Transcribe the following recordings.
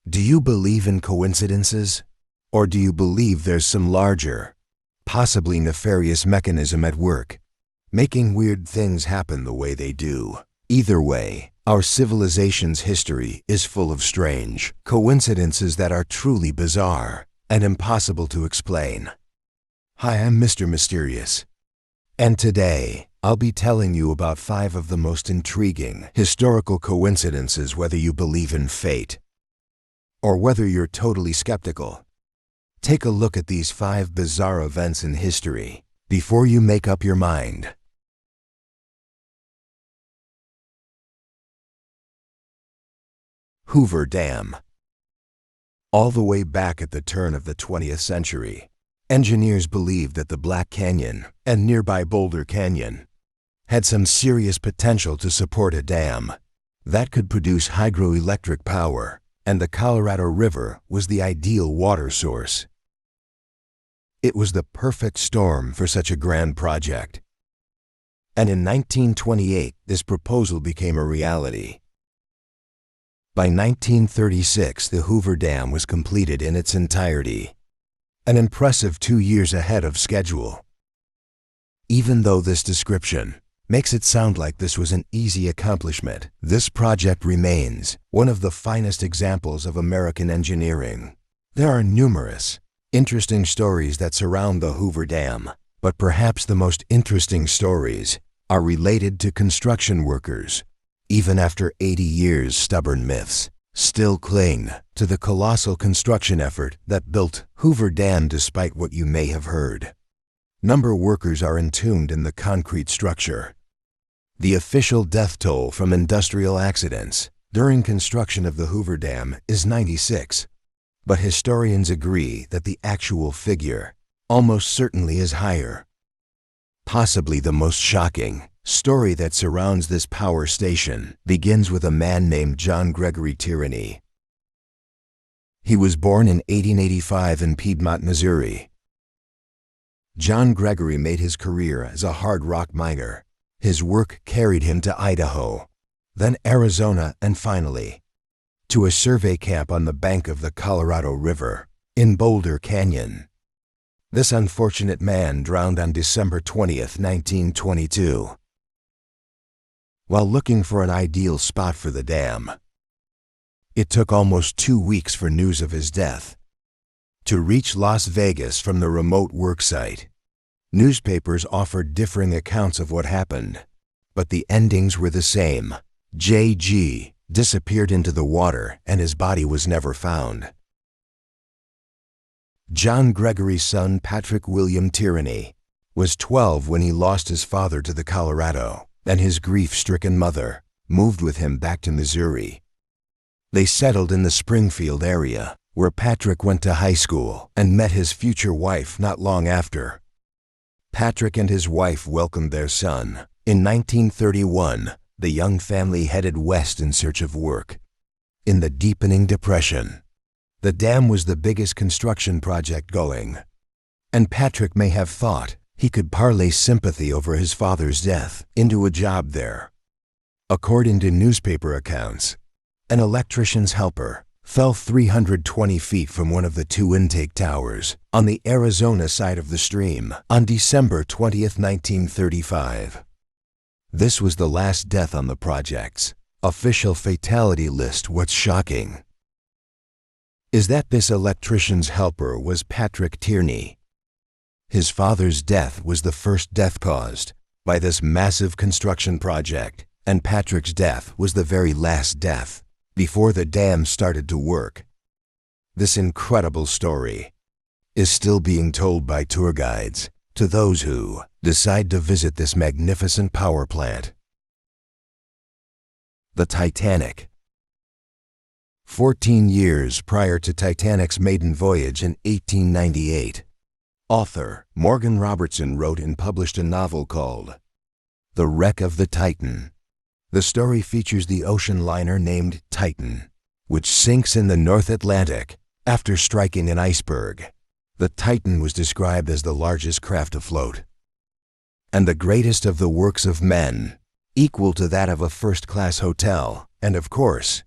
Do you believe in coincidences? Or do you believe there's some larger, possibly nefarious mechanism at work, making weird things happen the way they do? Either way, our civilization's history is full of strange coincidences that are truly bizarre and impossible to explain. Hi, I'm Mr. Mysterious, and today I'll be telling you about 5 of the most intriguing historical coincidences, whether you believe in fate or whether you're totally skeptical. Take a look at these 5 bizarre events in history before you make up your mind. Hoover Dam. All the way back at the turn of the 20th century, engineers believed that the Black Canyon and nearby Boulder Canyon had some serious potential to support a dam that could produce hydroelectric power, and the Colorado River was the ideal water source. It was the perfect storm for such a grand project. And in 1928, this proposal became a reality. By 1936, the Hoover Dam was completed in its entirety, an impressive 2 years ahead of schedule. Even though this description makes it sound like this was an easy accomplishment, this project remains one of the finest examples of American engineering. There are numerous interesting stories that surround the Hoover Dam, but perhaps the most interesting stories are related to construction workers. Even after 80 years, stubborn myths still cling to the colossal construction effort that built Hoover Dam, despite what you may have heard. Workers are entombed in the concrete structure. The official death toll from industrial accidents during construction of the Hoover Dam is 96, but historians agree that the actual figure almost certainly is higher. Possibly the most shocking story that surrounds this power station begins with a man named John Gregory Tierney. He was born in 1885 in Piedmont, Missouri. John Gregory made his career as a hard rock miner. His work carried him to Idaho, then Arizona, and finally to a survey camp on the bank of the Colorado River in Boulder Canyon. This unfortunate man drowned on December 20th, 1922. While looking for an ideal spot for the dam, it took almost 2 weeks for news of his death to reach Las Vegas from the remote work site. Newspapers offered differing accounts of what happened, but the endings were the same. J.G. disappeared into the water and his body was never found. John Gregory's son, Patrick William Tierney, was 12 when he lost his father to the Colorado, and his grief-stricken mother moved with him back to Missouri. They settled in the Springfield area, where Patrick went to high school and met his future wife not long after. Patrick and his wife welcomed their son. In 1931, the young family headed west in search of work. In the deepening Depression, the dam was the biggest construction project going, and Patrick may have thought he could parlay sympathy over his father's death into a job there. According to newspaper accounts, an electrician's helper fell 320 feet from one of the 2 intake towers on the Arizona side of the stream on December 20th, 1935. This was the last death on the project's official fatality list. What's shocking is that this electrician's helper was Patrick Tierney. His father's death was the first death caused by this massive construction project, and Patrick's death was the very last death before the dam started to work. This incredible story is still being told by tour guides to those who decide to visit this magnificent power plant. The Titanic. 14 years prior to Titanic's maiden voyage in 1898, author Morgan Robertson wrote and published a novel called The Wreck of the Titan. The story features the ocean liner named Titan, which sinks in the North Atlantic after striking an iceberg. The Titan was described as the largest craft afloat and the greatest of the works of men, equal to that of a first-class hotel, and of course,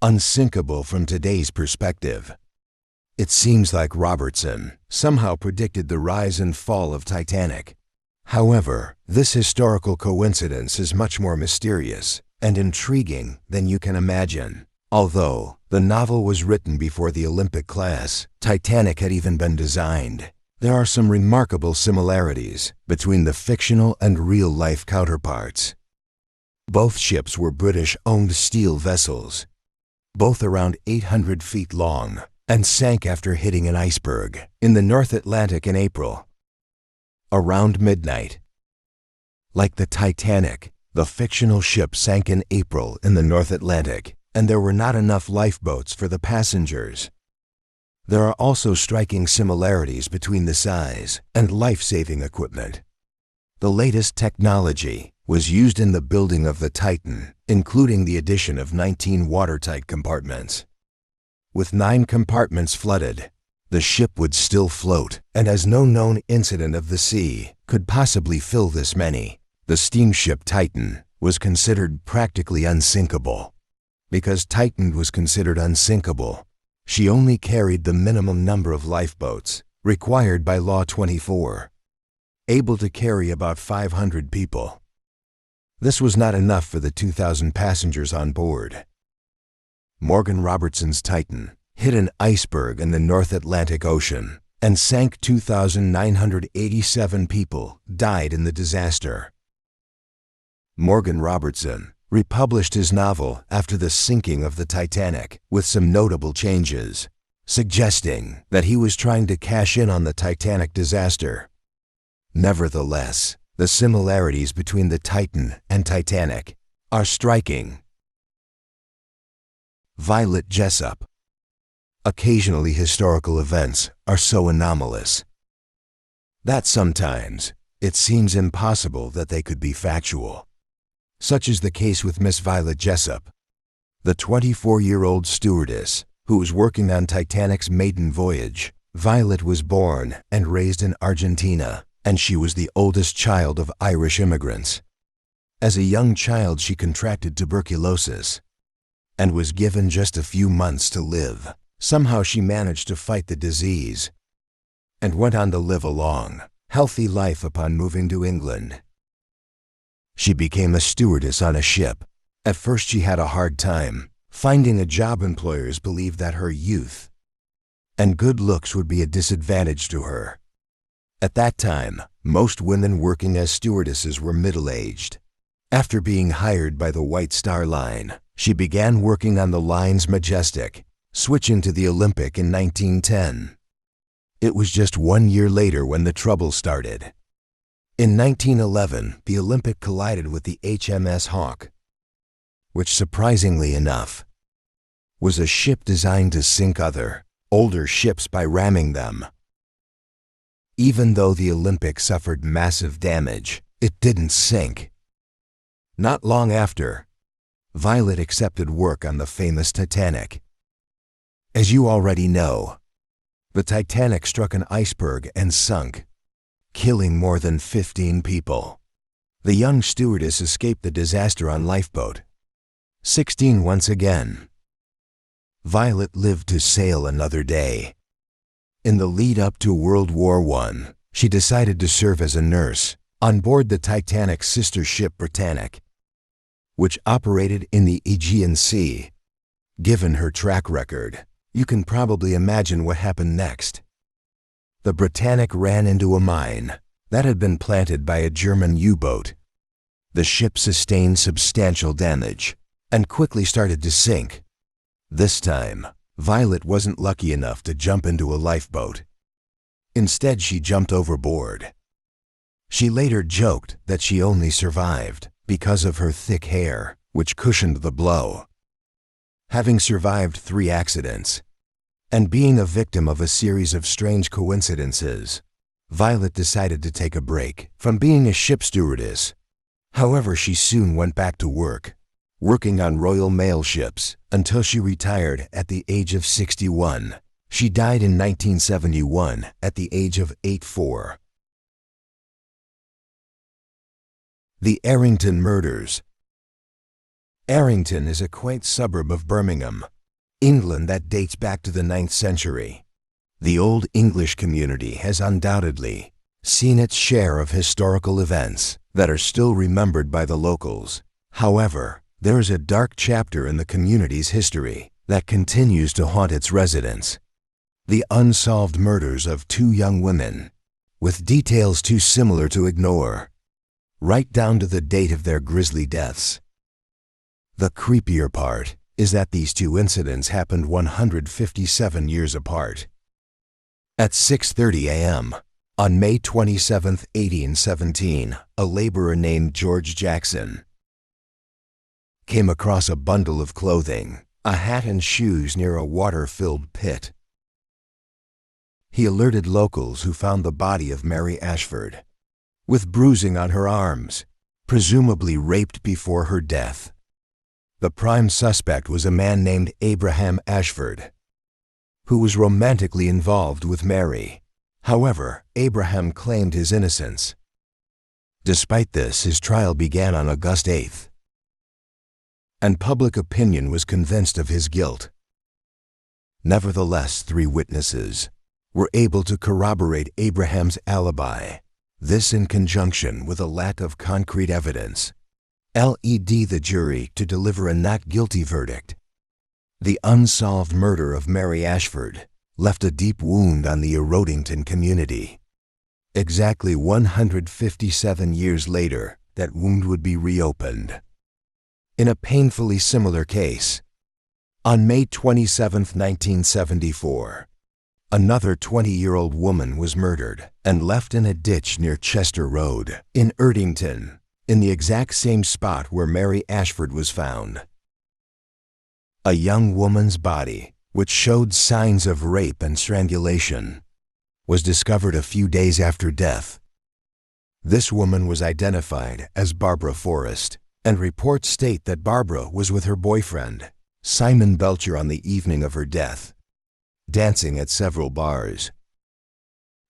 unsinkable from today's perspective. It seems like Robertson somehow predicted the rise and fall of Titanic. However, this historical coincidence is much more mysterious and intriguing than you can imagine. Although the novel was written before the Olympic class Titanic had even been designed, there are some remarkable similarities between the fictional and real-life counterparts. Both ships were British-owned steel vessels, both around 800 feet long, and sank after hitting an iceberg in the North Atlantic in April, around midnight. Like the Titanic, the fictional ship sank in April in the North Atlantic, and there were not enough lifeboats for the passengers. There are also striking similarities between the size and life-saving equipment. The latest technology was used in the building of the Titan, including the addition of 19 watertight compartments. With 9 compartments flooded, the ship would still float, and as no known incident of the sea could possibly fill this many, the steamship Titan was considered practically unsinkable. Because Titan was considered unsinkable, she only carried the minimum number of lifeboats required by Law 24, able to carry about 500 people. This was not enough for the 2,000 passengers on board. Morgan Robertson's Titan hit an iceberg in the North Atlantic Ocean and sank. 2,987 people died in the disaster. Morgan Robertson republished his novel after the sinking of the Titanic with some notable changes, suggesting that he was trying to cash in on the Titanic disaster. Nevertheless, the similarities between the Titan and Titanic are striking. Violet Jessop. Occasionally historical events are so anomalous that sometimes it seems impossible that they could be factual. Such is the case with Miss Violet Jessop, the 24-year-old stewardess who was working on Titanic's maiden voyage. Violet was born and raised in Argentina, and she was the oldest child of Irish immigrants. As a young child, she contracted tuberculosis and was given just a few months to live. Somehow she managed to fight the disease and went on to live a long, healthy life upon moving to England. She became a stewardess on a ship. At first she had a hard time finding a job. Employers believed that her youth and good looks would be a disadvantage to her. At that time, most women working as stewardesses were middle-aged. After being hired by the White Star Line, she began working on the line's Majestic, switching to the Olympic in 1910. It was just 1 year later when the trouble started. In 1911, the Olympic collided with the HMS Hawke, which surprisingly enough was a ship designed to sink other, older ships by ramming them. Even though the Olympic suffered massive damage, it didn't sink. Not long after, Violet accepted work on the famous Titanic. As you already know, the Titanic struck an iceberg and sunk, killing more than 15 people. The young stewardess escaped the disaster on lifeboat 16 once again. Violet lived to sail another day. In the lead-up to World War I, she decided to serve as a nurse on board the Titanic's sister ship Britannic, which operated in the Aegean Sea. Given her track record, you can probably imagine what happened next. The Britannic ran into a mine that had been planted by a German U-boat. The ship sustained substantial damage and quickly started to sink. This time, Violet wasn't lucky enough to jump into a lifeboat. Instead, she jumped overboard. She later joked that she only survived because of her thick hair, which cushioned the blow. Having survived 3 accidents and being a victim of a series of strange coincidences, Violet decided to take a break from being a ship stewardess. However, she soon went back to work, working on Royal Mail ships until she retired at the age of 61. She died in 1971 at the age of 84. The Errington Murders. Errington is a quaint suburb of Birmingham, England that dates back to the 9th century. The Old English community has undoubtedly seen its share of historical events that are still remembered by the locals. However, there is a dark chapter in the community's history that continues to haunt its residents. The unsolved murders of two young women, with details too similar to ignore, right down to the date of their grisly deaths. The creepier part is that these two incidents happened 157 years apart. At 6:30 a.m., on May 27, 1817, a laborer named George Jackson came across a bundle of clothing, a hat and shoes near a water-filled pit. He alerted locals, who found the body of Mary Ashford, with bruising on her arms, presumably raped before her death. The prime suspect was a man named Abraham Ashford, who was romantically involved with Mary. However, Abraham claimed his innocence. Despite this, his trial began on August 8th, and public opinion was convinced of his guilt. Nevertheless, 3 witnesses were able to corroborate Abraham's alibi. This, in conjunction with a lack of concrete evidence, led the jury to deliver a not guilty verdict. The unsolved murder of Mary Ashford left a deep wound on the Erodington community. Exactly 157 years later, that wound would be reopened. In a painfully similar case, on May 27, 1974, another 20-year-old woman was murdered and left in a ditch near Chester Road in Erdington, in the exact same spot where Mary Ashford was found. A young woman's body, which showed signs of rape and strangulation, was discovered a few days after death. This woman was identified as Barbara Forrest, and reports state that Barbara was with her boyfriend, Simon Belcher, on the evening of her death, dancing at several bars.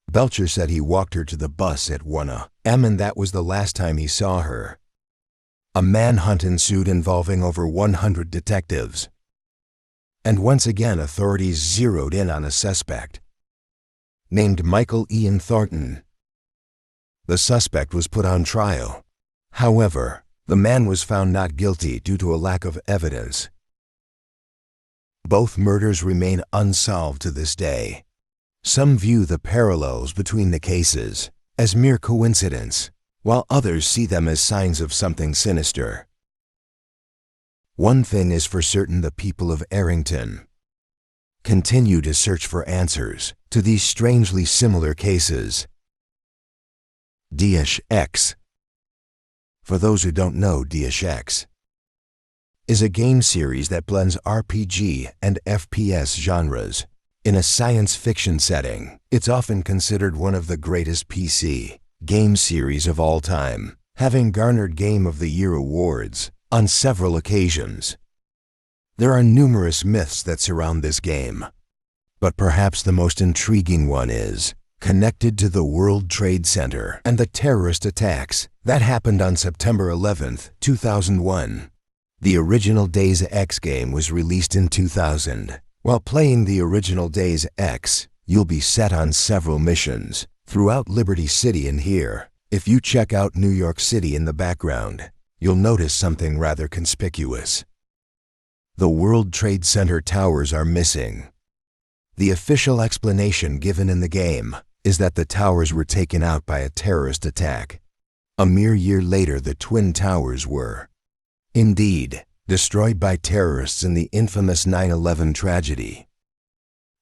Belcher said he walked her to the bus at 1 a.m. and that was the last time he saw her. A manhunt ensued involving over 100 detectives. And once again, authorities zeroed in on a suspect named Michael Ian Thornton. The suspect was put on trial. However, the man was found not guilty due to a lack of evidence. Both murders remain unsolved to this day. Some view the parallels between the cases as mere coincidence, while others see them as signs of something sinister. One thing is for certain: the people of Errington continue to search for answers to these strangely similar cases. Deus Ex. For those who don't know, Deus Ex is a game series that blends RPG and FPS genres. In a science fiction setting, it's often considered one of the greatest PC game series of all time, having garnered Game of the Year awards on several occasions. There are numerous myths that surround this game, but perhaps the most intriguing one is connected to the World Trade Center and the terrorist attacks that happened on September 11, 2001. The original Deus Ex game was released in 2000. While playing the original Deus Ex, you'll be set on several missions throughout Liberty City, and here, if you check out New York City in the background, you'll notice something rather conspicuous. The World Trade Center towers are missing. The official explanation given in the game is that the towers were taken out by a terrorist attack. A mere year later, the Twin Towers were, indeed, destroyed by terrorists in the infamous 9/11 tragedy.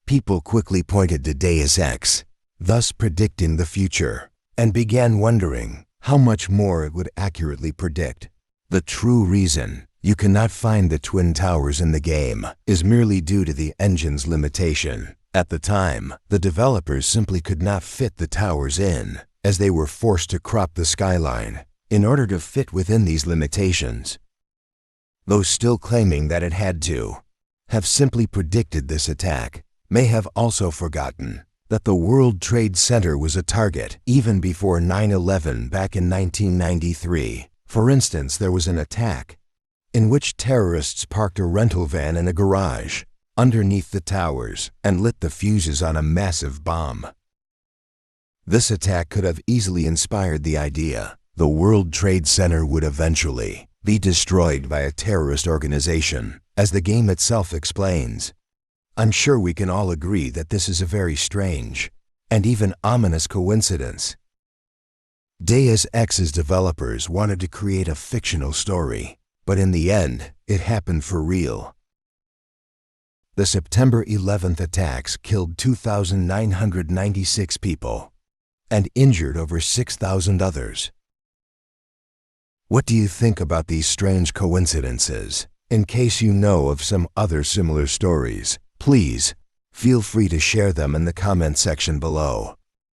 People quickly pointed to Deus Ex, thus predicting the future, and began wondering how much more it would accurately predict. The true reason you cannot find the Twin Towers in the game is merely due to the engine's limitation. At the time, the developers simply could not fit the towers in, as they were forced to crop the skyline in order to fit within these limitations. Those still claiming that it had to have simply predicted this attack may have also forgotten that the World Trade Center was a target even before 9/11 back in 1993. For instance, there was an attack in which terrorists parked a rental van in a garage underneath the towers and lit the fuses on a massive bomb. This attack could have easily inspired the idea the World Trade Center would eventually be destroyed by a terrorist organization, as the game itself explains. I'm sure we can all agree that this is a very strange and even ominous coincidence. Deus Ex's developers wanted to create a fictional story, but in the end, it happened for real. The September 11th attacks killed 2,996 people and injured over 6,000 others. What do you think about these strange coincidences? In case you know of some other similar stories, please feel free to share them in the comment section below.